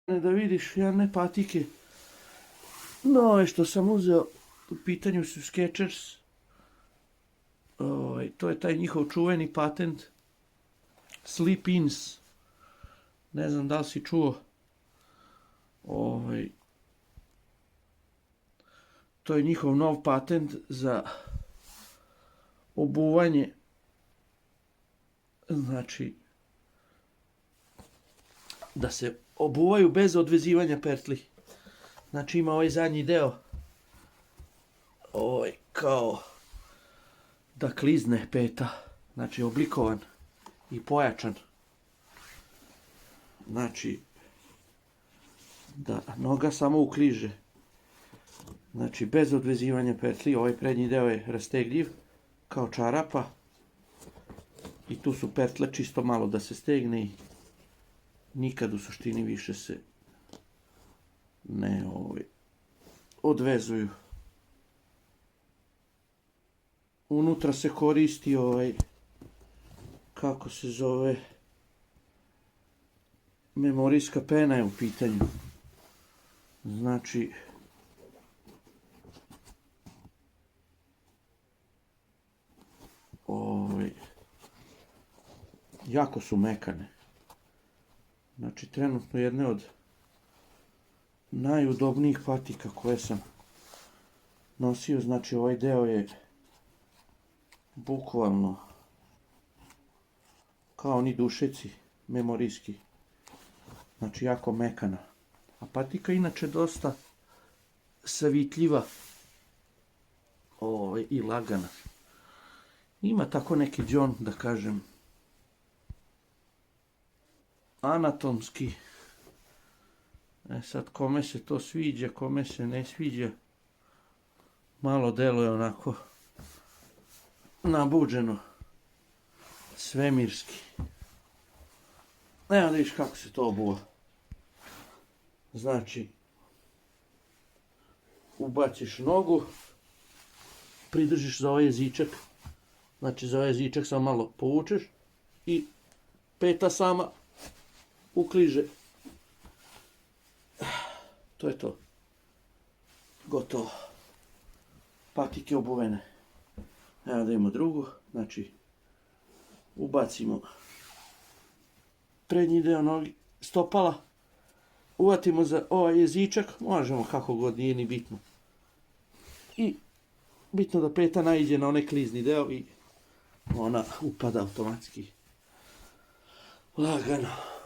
Da vidiš jedne patike nove što sam uzeo, u pitanju su Skechers. To je taj njihov čuveni patent Slip-ins. Ne znam da li si čuo. To je njihov nov patent za obuvanje, znači da se obuvaju bez odvezivanja pertli. Znači ima ovaj zadnji deo kao da klizne peta, znači oblikovan i pojačan, znači da noga samo ukliže, znači bez odvezivanja petli. Ovaj prednji deo je rastegljiv kao čarapa i tu su petle čisto malo da se stegne i nikad u suštini više se ne odvezuju. Unutra se koristi kako se zove, memorijska pena je u pitanju. Znači jako su mekane. Znači trenutno jedne od najudobnijih patika koje sam nosio. Znači ovaj deo je bukvalno kao oni dušeci memorijski. Znači jako mekana. A patika inače dosta savitljiva i lagana. Ima tako neki đon, da kažem, anatomski. Sad kome se to sviđa, kome se ne sviđa, malo deluje onako nabuđeno, svemirski. Evo da vidiš kako se to obuva. Znači, ubaciš nogu, pridržiš za ovaj jezičak, znači za ovaj jezičak samo malo povučeš i peta sama ukliže. To je to. Gotovo. Patike obuvene. Evo da imamo drugu. Znači, ubacimo prednji deo nogi, stopala, uvatimo za ovaj jezičak, možemo kako god, nije ni bitno. I bitno da peta naiđe na onaj klizni deo i ona upada automatski. Lagano.